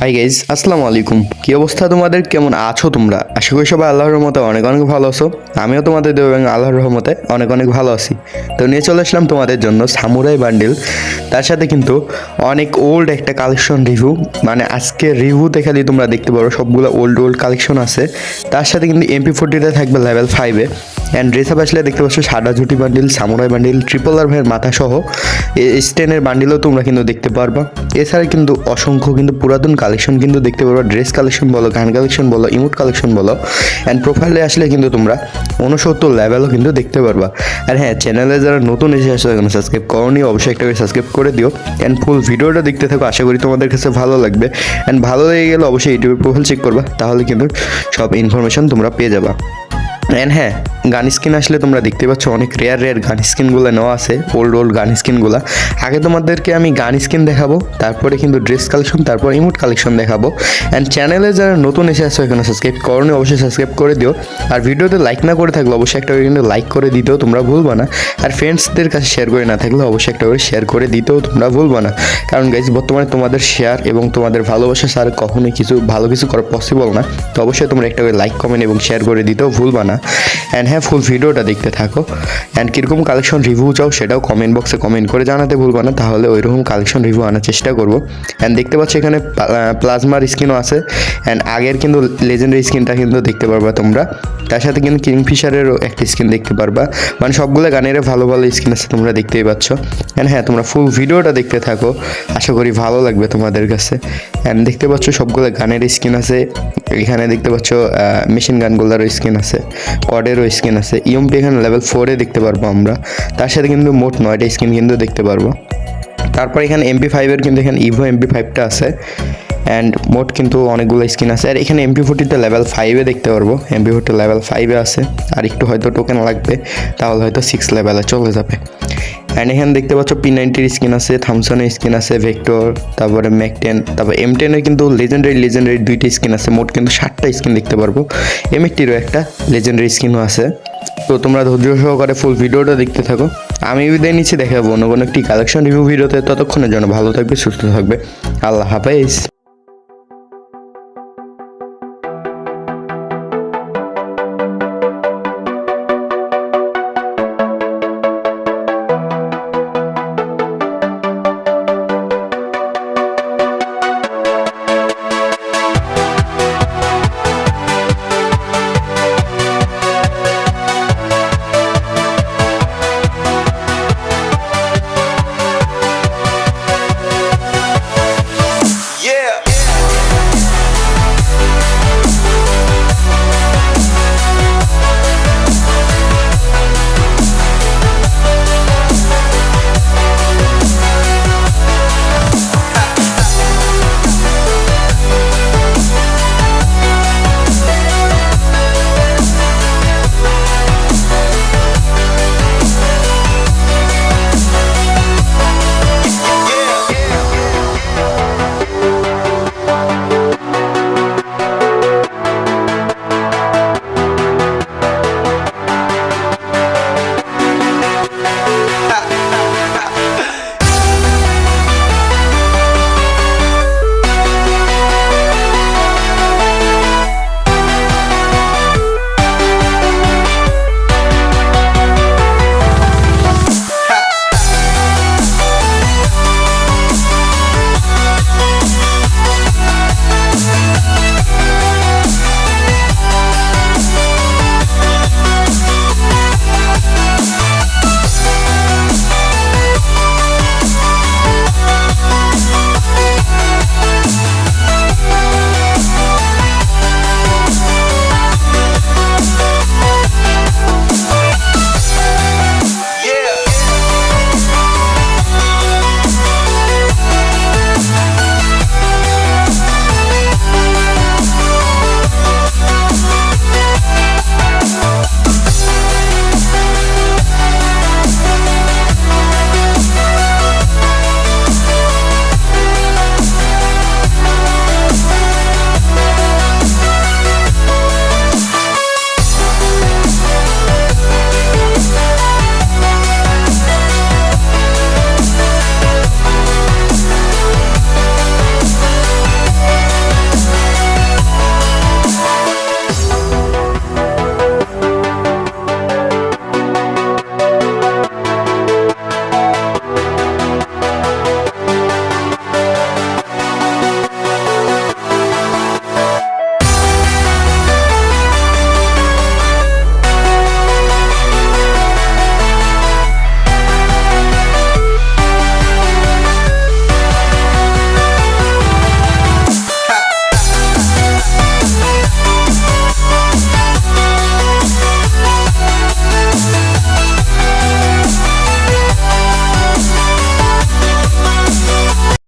Hi guys, আসসালামু আলাইকুম। কি অবস্থা তোমাদের? কেমন আছো তোমরা? আশা করি সবাই আল্লাহর রহমতে অনেক অনেক ভালো আছো। আমিও তোমাদের দেব এবং আল্লাহর রহমতে অনেক অনেক ভালো আছি। তো নিয়ে চলে আসলাম তোমাদের জন্য সামুরাই বান্ডিল। তার সাথে কিন্তু অনেক ওল্ড একটা কালেকশন রিভিউ, মানে আজকে রিভিউতে খালি তোমরা দেখতে পারো সবগুলো ওল্ড কালেকশন আছে। তার সাথে কিন্তু MP40 থাকবে লেভেল 5-এ। অ্যান্ড ড্রেস আপ আসলে দেখতে পাচ্ছ সাদা ঝুটি বান্ডিল, সামুরাই বান্ডিল, ট্রিপল আর ভাইয়ের মাথা সহ স্টেনের বান্ডিলও তোমরা কিন্তু দেখতে পারবা। এছাড়া কিন্তু অসংখ্য কিন্তু পুরাতন কালেকশন কিন্তু দেখতে পারবা। ড্রেস কালেকশন বলো, গান কালেকশন বলো, ইমোট কালেকশন বলো। অ্যান্ড প্রোফাইলে আসলে কিন্তু তোমরা 69 লেভেলও কিন্তু দেখতে পারবা। আর হ্যাঁ, চ্যানেলে যারা নতুন এসে আসলে এখানে সাবস্ক্রাইব করনি, অবশ্যই একটা করে সাবস্ক্রাইব করে দিও। অ্যান্ড ফুল ভিডিওটা দেখতে থাকো, আশা করি তোমাদের কাছে ভালো লাগবে। অ্যান্ড ভালো লেগে গেলে অবশ্যই ইউটিউবের প্রোফাইল চেক করবা, তাহলে কিন্তু সব ইনফরমেশন তোমরা পেয়ে যাবা। অ্যান্ড হ্যাঁ, গান স্কিন আসলে তোমরা দেখতে পাচ্ছ অনেক রেয়ার গান স্কিনগুলো নেওয়া আছে, ওল্ড গান স্কিনগুলো। আগে তোমাদেরকে আমি গান স্কিন দেখাবো, তারপরে কিন্তু ড্রেস কালেকশন, তারপর ইমোট কালেকশন দেখাবো। অ্যান্ড চ্যানেলে যারা নতুন এসে আসো এখানে সাবস্ক্রাইব করনি, অবশ্যই সাবস্ক্রাইব করে দিও। আর ভিডিওতে লাইক না করে থাকলে অবশ্যই একটা করে কিন্তু লাইক করে দিতেও তোমরা ভুলবা না। আর ফ্রেন্ডসদের কাছে শেয়ার করে না থাকলে অবশ্যই একটা করে শেয়ার করে দিতেও তোমরা ভুলবা না। কারণ গাইজ, বর্তমানে তোমাদের শেয়ার এবং তোমাদের ভালোবাসা ছাড়া কখনোই ভালো কিছু করা পসিবল না। তো অবশ্যই তোমরা একটা করে লাইক, কমেন্ট এবং শেয়ার করে দিতেও ভুলবা না। অ্যান্ড হ্যাঁ, ফুল ভিডিওটা দেখতে থাকো। অ্যান্ড কীরকম কালেকশন রিভিউ চাও সেটাও কমেন্ট বক্সে কমেন্ট করে জানাতে ভুলবা না, তাহলে ওইরকম কালেকশন রিভিউ আনার চেষ্টা করবো। অ্যান্ড দেখতে পাচ্ছ এখানে প্লাজমার স্কিনও আছে। অ্যান্ড আগের কিন্তু লেজেন্ডারি স্কিনটা কিন্তু দেখতে পারবা তোমরা। তার সাথে কিন্তু কিংফিশারেরও একটা স্কিন দেখতে পারবা। মানে সবগুলো গানের ভালো ভালো স্কিন আছে, তোমরা দেখতেই পাচ্ছ। অ্যান্ড হ্যাঁ, তোমরা ফুল ভিডিওটা দেখতে থাকো, আশা করি ভালো লাগবে তোমাদের কাছে। অ্যান্ড দেখতে পাচ্ছ সবগুলো গানের স্কিন আছে। এখানে দেখতে পাচ্ছ মেশিন গানগুলোরও স্কিন আছে, কডেরও স্কিন আছে। ইএমপি এখানে লেভেল 4-এ দেখতে পারবো আমরা। তার সাথে কিন্তু মোট 9টা স্কিন কিন্তু দেখতে পারবো। তারপর এখানে MP5-এর কিন্তু এখানে ইভো MP5টা আছে। অ্যান্ড মোট কিন্তু অনেকগুলো স্কিন আছে। আর এখানে MP40 লেভেল 5-এ দেখতে পারবো। MP40 লেভেল 5-এ আছে। আর একটু হয়তো টোকেন লাগবে, তাহলে হয়তো 6 লেভেলে চলে যাবে। অ্যান্ড এখানে দেখতে পাচ্ছ P90-র স্কিন আছে, থামসনের স্কিন আছে, ভেক্টর, তারপরে ম্যাক10, তারপর M10-এর কিন্তু লেজেন্ডারি 2টা স্কিন আছে। মোট কিন্তু 7টা স্কিন দেখতে পারবো। M80-রও একটা লেজেন্ডারি স্কিনও আছে। তো তোমরা ধৈর্য সহকারে ফুল ভিডিওটা দেখতে থাকো। আমি বিদায় নিচ্ছি, দেখাবো অন্য কোনো একটি কালেকশন রিভিউ ভিডিওতে। ততক্ষণের জন্য ভালো থাকবে, সুস্থ থাকবে। আল্লাহ হাফেজ।